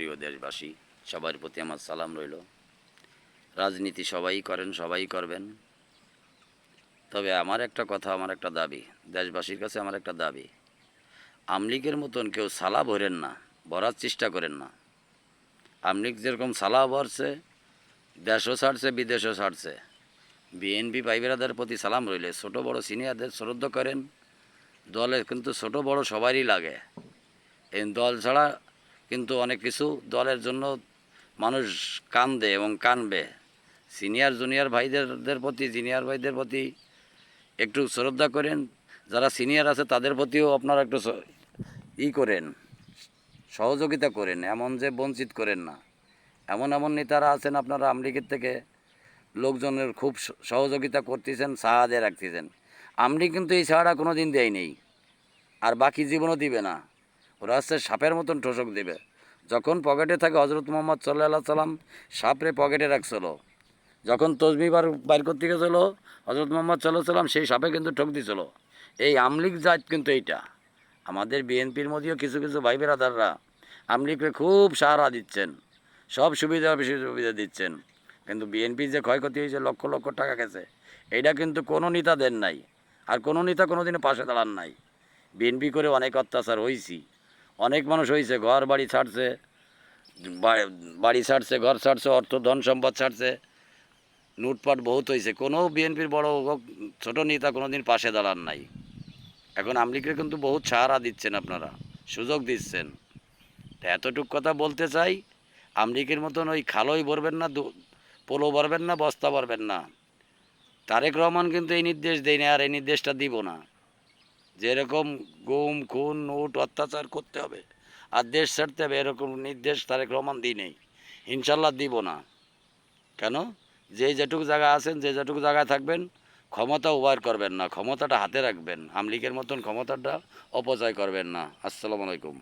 প্রিয় দেশবাসী, সবার প্রতি আমার সালাম রইল। রাজনীতি সবাই করেন, সবাই করবেন, তবে আমার একটা কথা, আমার একটা দাবি, দেশবাসীর কাছে আমার একটা দাবি, আমলিগের মতন কেউ সালা ভরেন না, ভরার চেষ্টা করেন না। আমলিগ যেরকম সালা ভরছে, দেশও ছাড়ছে, বিদেশও ছাড়ছে। বিএনপি ভাইবেরাদের প্রতি সালাম রইলে, ছোট বড় সিনিয়রদের শ্রদ্ধা করেন। দলে কিন্তু ছোট বড় সবারই লাগে, এই দল ছাড়া কিন্তু অনেক কিছু দলের জন্য মানুষ কান্দে এবং কানবে। সিনিয়র জুনিয়র ভাইদের প্রতি, জুনিয়র ভাইদের প্রতি একটু শ্রদ্ধা করেন। যারা সিনিয়র আছে তাদের প্রতিও আপনারা একটু করেন, সহযোগিতা করেন, এমন যে বঞ্চিত করেন না। এমন এমন নেতারা আছেন আপনারা আমলিগের থেকে লোকজনের খুব সহযোগিতা করতেছেন, সাহায্যে রাখতেছেন। আমলি কিন্তু এই ছাড়া কোনো দিন দেয় নেই, আর বাকি জীবনও দিবে না। ওরা হচ্ছে সাপের মতন ঠোসক দেবে। যখন পকেটে থাকে, হজরত মোহাম্মদ সাল্লাল্লাহু আলাইহি সাল্লাম সাপরে পকেটে রাখছিল। যখন তসবি বাইর করতে গেছিল হজরত মোহাম্মদ সাল্লাল্লাহু আলাইহি সাল্লাম, সেই সাপে কিন্তু ঠক দিছিল। এই আমলিগ জাত কিন্তু এইটা। আমাদের বিএনপির মধ্যেও কিছু কিছু ভাই বেরাদাররা আমলিগকে খুব সাহারা দিচ্ছেন, সব সুবিধা সুবিধা দিচ্ছেন, কিন্তু বিএনপির যে ক্ষয়ক্ষতি হয়েছে, লক্ষ লক্ষ টাকা গেছে, এইটা কিন্তু কোনো নেতা দেন নাই, আর কোনো নেতা কোনো দিনে পাশে দাঁড়ান নাই। বিএনপি করে অনেক অত্যাচার হয়েছি, অনেক মানুষ হয়েছে, ঘর বাড়ি ছাড়ছে, বাড়ি ছাড়ছে, ঘর ছাড়ছে, অর্থ ধন সম্পদ ছাড়ছে, লুটপাট বহুত হয়েছে। কোনো বিএনপির বড় ছোট নেতা কোনো দিন পাশে দাঁড়ান নাই। এখন আমলিগকে কিন্তু বহুত সাহারা দিচ্ছেন, আপনারা সুযোগ দিচ্ছেন। এতটুক কথা বলতে চাই, আমলিগের মতন ওই খালই ভরবেন না, পোলো ভরবেন না, বস্তা ভরবেন না। তারেক রহমান কিন্তু এই নির্দেশ দেয় না, আর এই নির্দেশটা দিব না। যেরকম গুম খুন নোট অত্যাচার করতে হবে আর দেশ ছাড়তে হবে, এরকম নির্দেশ তারেক রহমান দিই নেই, ইনশাল্লাহ দিব না। কেন? যে যেটুকু জায়গা আছেন, যে যেটুকু জায়গায় থাকবেন, ক্ষমতা ওভার করবেন না, ক্ষমতাটা হাতে রাখবেন। আমলিগের মতন ক্ষমতাটা অপচয় করবেন না। আসসালামু আলাইকুম।